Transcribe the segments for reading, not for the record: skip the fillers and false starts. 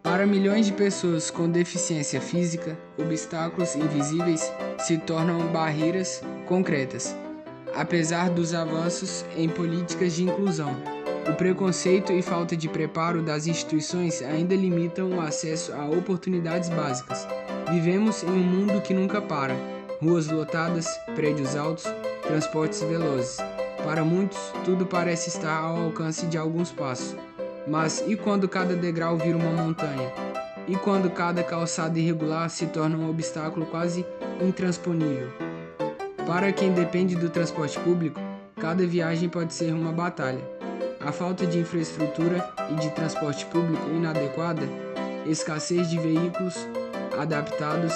Para milhões de pessoas com deficiência física, obstáculos invisíveis se tornam barreiras concretas. Apesar dos avanços em políticas de inclusão, o preconceito e falta de preparo das instituições ainda limitam o acesso a oportunidades básicas. Vivemos em um mundo que nunca para. Ruas lotadas, prédios altos, transportes velozes. Para muitos, tudo parece estar ao alcance de alguns passos. Mas e quando cada degrau vira uma montanha? E quando cada calçada irregular se torna um obstáculo quase intransponível? Para quem depende do transporte público, cada viagem pode ser uma batalha. A falta de infraestrutura e de transporte público inadequada, escassez de veículos adaptados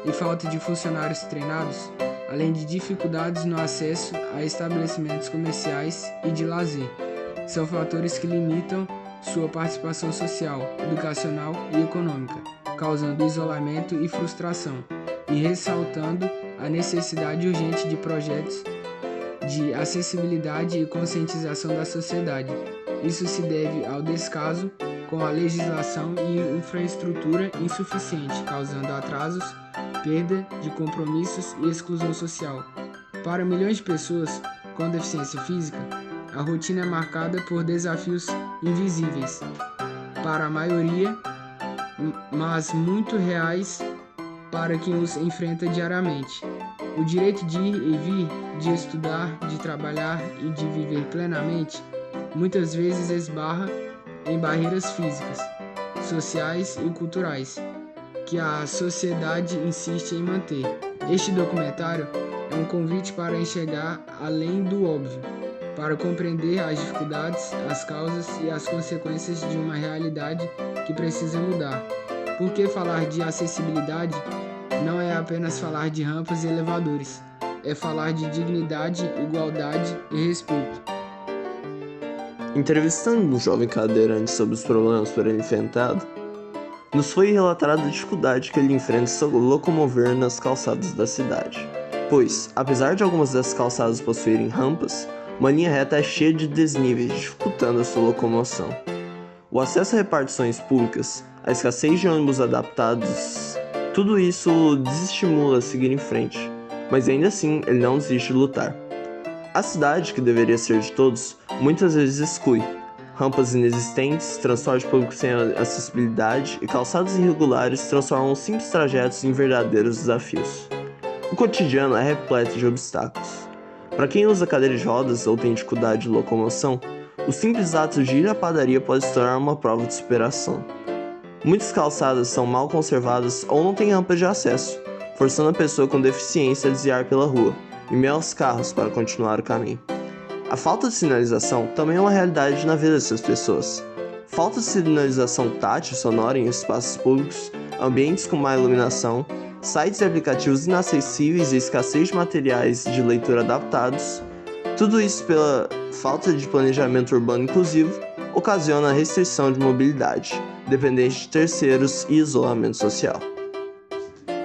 e falta de funcionários treinados, além de dificuldades no acesso a estabelecimentos comerciais e de lazer, são fatores que limitam sua participação social, educacional e econômica, causando isolamento e frustração, e ressaltando a necessidade urgente de projetos de acessibilidade e conscientização da sociedade. Isso se deve ao descaso com a legislação e infraestrutura insuficiente, causando atrasos, perda de compromissos e exclusão social. Para milhões de pessoas com deficiência física, a rotina é marcada por desafios invisíveis para a maioria, mas muito reais para quem os enfrenta diariamente. O direito de ir e vir, de estudar, de trabalhar e de viver plenamente, muitas vezes esbarra em barreiras físicas, sociais e culturais, que a sociedade insiste em manter. Este documentário é um convite para enxergar além do óbvio, para compreender as dificuldades, as causas e as consequências de uma realidade que precisa mudar. Porque falar de acessibilidade não é apenas falar de rampas e elevadores, é falar de dignidade, igualdade e respeito. Entrevistando um jovem cadeirante sobre os problemas por ele enfrentado, nos foi relatada a dificuldade que ele enfrenta se locomover nas calçadas da cidade. Pois, apesar de algumas dessas calçadas possuírem rampas, uma linha reta é cheia de desníveis, dificultando a sua locomoção. O acesso a repartições públicas, a escassez de ônibus adaptados, tudo isso desestimula a seguir em frente, mas ainda assim ele não desiste de lutar. A cidade, que deveria ser de todos, muitas vezes exclui. Rampas inexistentes, transporte público sem acessibilidade e calçadas irregulares transformam simples trajetos em verdadeiros desafios. O cotidiano é repleto de obstáculos. Para quem usa cadeira de rodas ou tem dificuldade de locomoção, o simples ato de ir à padaria pode se tornar uma prova de superação. Muitas calçadas são mal conservadas ou não têm rampa de acesso, forçando a pessoa com deficiência a desviar pela rua, em meio aos carros para continuar o caminho. A falta de sinalização também é uma realidade na vida dessas pessoas. Falta de sinalização tátil e sonora em espaços públicos, ambientes com má iluminação, sites e aplicativos inacessíveis e escassez de materiais de leitura adaptados, tudo isso pela falta de planejamento urbano inclusivo, ocasiona a restrição de mobilidade, dependente de terceiros e isolamento social.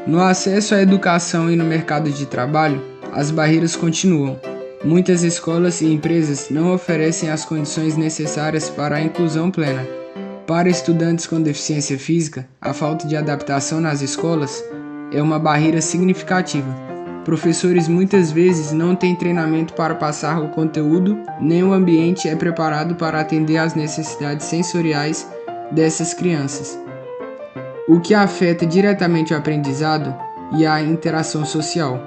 No acesso à educação e no mercado de trabalho, as barreiras continuam. Muitas escolas e empresas não oferecem as condições necessárias para a inclusão plena. Para estudantes com deficiência física, a falta de adaptação nas escolas é uma barreira significativa. Professores muitas vezes não têm treinamento para passar o conteúdo, nem o ambiente é preparado para atender às necessidades sensoriais dessas crianças, o que afeta diretamente o aprendizado e a interação social.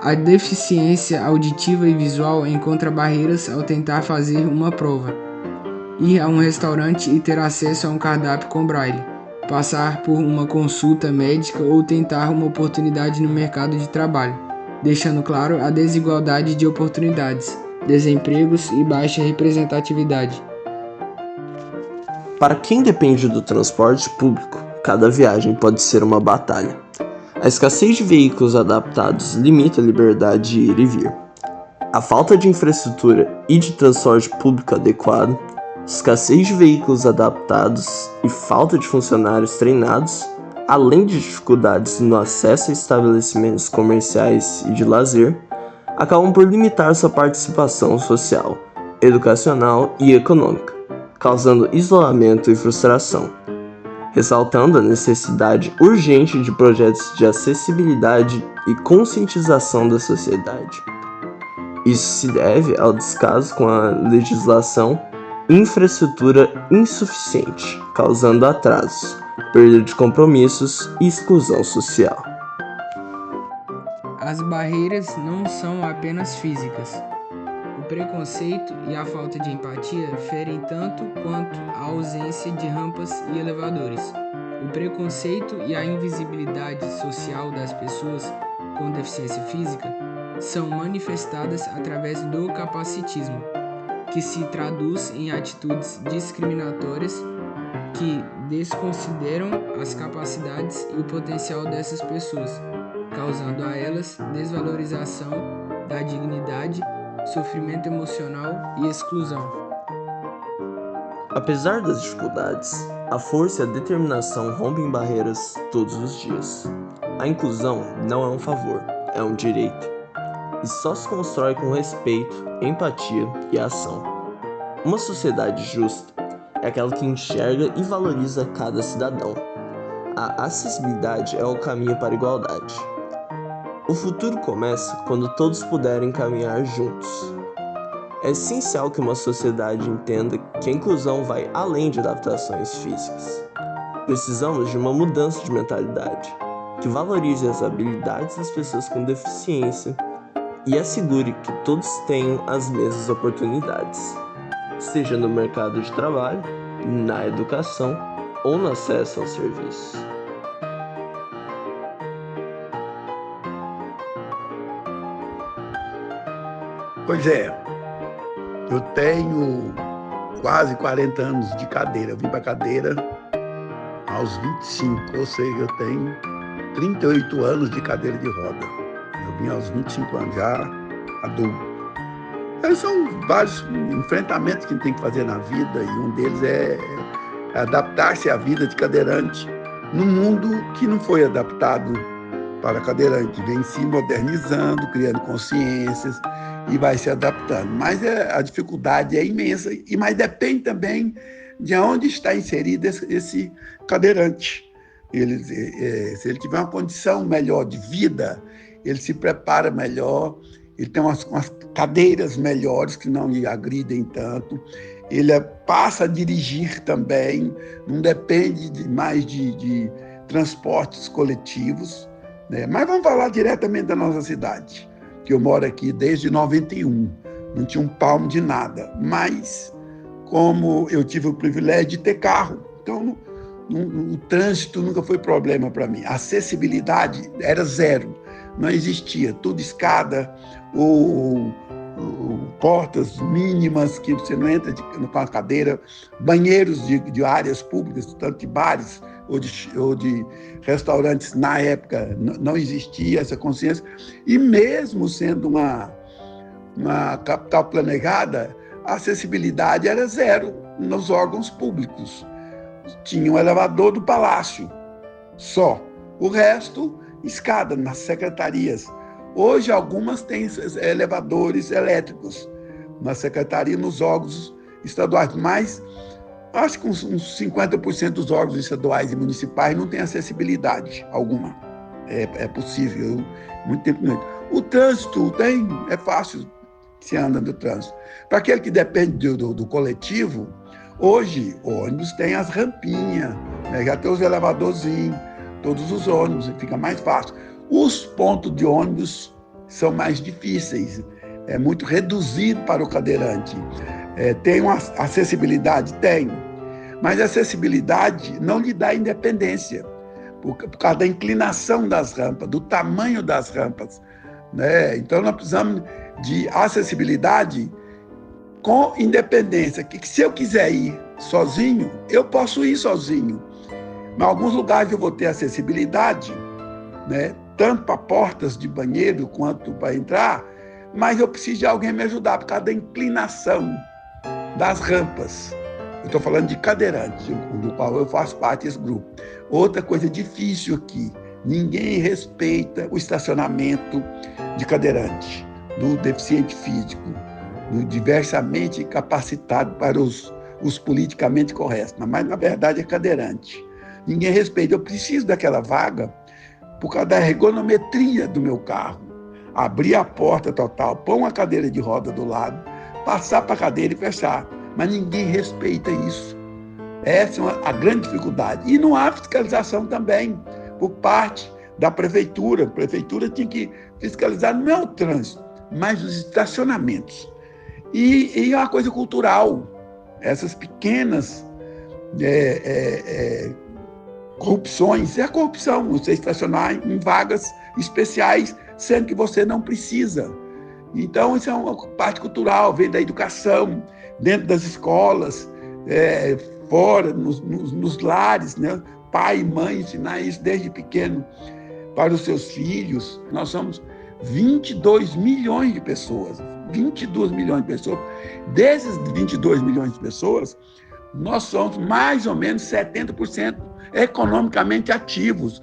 A deficiência auditiva e visual encontra barreiras ao tentar fazer uma prova, ir a um restaurante e ter acesso a um cardápio com braille, passar por uma consulta médica ou tentar uma oportunidade no mercado de trabalho, deixando claro a desigualdade de oportunidades, desempregos e baixa representatividade. Para quem depende do transporte público, cada viagem pode ser uma batalha. A escassez de veículos adaptados limita a liberdade de ir e vir. A falta de infraestrutura e de transporte público adequado, escassez de veículos adaptados e falta de funcionários treinados, além de dificuldades no acesso a estabelecimentos comerciais e de lazer, acabam por limitar sua participação social, educacional e econômica, causando isolamento e frustração. ressaltando a necessidade urgente de projetos de acessibilidade e conscientização da sociedade. Isso se deve ao descaso com a legislação e infraestrutura insuficiente, causando atrasos, perda de compromissos e exclusão social. As barreiras não são apenas físicas. O preconceito e a falta de empatia ferem tanto quanto a ausência de rampas e elevadores. O preconceito e a invisibilidade social das pessoas com deficiência física são manifestadas através do capacitismo, que se traduz em atitudes discriminatórias que desconsideram as capacidades e o potencial dessas pessoas, causando a elas desvalorização da dignidade, sofrimento emocional e exclusão. Apesar das dificuldades, a força e a determinação rompem barreiras todos os dias. A inclusão não é um favor, é um direito, e só se constrói com respeito, empatia e ação. Uma sociedade justa é aquela que enxerga e valoriza cada cidadão. A acessibilidade é o caminho para a igualdade. O futuro começa quando todos puderem caminhar juntos. É essencial que uma sociedade entenda que a inclusão vai além de adaptações físicas. Precisamos de uma mudança de mentalidade, que valorize as habilidades das pessoas com deficiência e assegure que todos tenham as mesmas oportunidades, seja no mercado de trabalho, na educação ou no acesso aos serviços. Pois é, eu tenho quase 40 anos de cadeira. Eu vim para a cadeira aos 25, ou seja, eu tenho 38 anos de cadeira de roda. Eu vim aos 25 anos, já adulto. São vários enfrentamentos que a gente tem que fazer na vida, e um deles é adaptar-se à vida de cadeirante num mundo que não foi adaptado para cadeirante. Vem se modernizando, criando consciências e vai se adaptando. Mas a dificuldade é imensa, mas depende também de onde está inserido esse cadeirante. Se ele tiver uma condição melhor de vida, ele se prepara melhor, ele tem umas cadeiras melhores que não lhe agridem tanto, ele passa a dirigir também, não depende mais de transportes coletivos, né? Mas vamos falar diretamente da nossa cidade, que eu moro aqui desde 91, não tinha um palmo de nada, mas como eu tive o privilégio de ter carro, então o trânsito nunca foi problema para mim, a acessibilidade era zero, não existia, tudo escada ou portas mínimas que você não entra com a cadeira, banheiros de áreas públicas, tanto de bares ou de restaurantes, na época não existia essa consciência, e mesmo sendo uma capital planejada, a acessibilidade era zero nos órgãos públicos. Tinha um elevador do palácio, só. O resto, escada nas secretarias. Hoje, algumas têm elevadores elétricos na secretaria, nos órgãos estaduais, mas acho que uns 50% dos órgãos estaduais e municipais não têm acessibilidade alguma. É possível, muito tempo não. O trânsito é fácil, se anda no trânsito. Para aquele que depende do coletivo, hoje o ônibus tem as rampinhas, né? Já tem os elevadorzinhos, todos os ônibus, fica mais fácil. Os pontos de ônibus são mais difíceis, é muito reduzido para o cadeirante. Tem uma acessibilidade? Tem, mas a acessibilidade não lhe dá independência, por causa da inclinação das rampas, do tamanho das rampas, né? Então nós precisamos de acessibilidade com independência, que se eu quiser ir sozinho, eu posso ir sozinho. Em alguns lugares eu vou ter acessibilidade, né? Tanto para portas de banheiro quanto para entrar, mas eu preciso de alguém me ajudar por causa da inclinação das rampas. Eu estou falando de cadeirante, do qual eu faço parte desse grupo. Outra coisa difícil aqui, ninguém respeita o estacionamento de cadeirante, do deficiente físico, do diversamente capacitado para os politicamente corretos, mas na verdade é cadeirante. ninguém respeita. Eu preciso daquela vaga por causa da ergonometria do meu carro. Abrir a porta total, pôr uma cadeira de roda do lado, passar para a cadeira e fechar. Mas ninguém respeita isso. Essa é a grande dificuldade. E não há fiscalização também por parte da prefeitura. A prefeitura tinha que fiscalizar não é o trânsito, mas os estacionamentos. E é uma coisa cultural. Essas pequenas corrupções. É a corrupção, você estacionar em vagas especiais, sendo que você não precisa. Então, isso é uma parte cultural, vem da educação, dentro das escolas, fora, nos lares, né? Pai e mãe ensinar isso desde pequeno para os seus filhos. Nós somos 22 milhões de pessoas. 22 milhões de pessoas. Desses 22 milhões de pessoas, nós somos mais ou menos 70% economicamente ativos.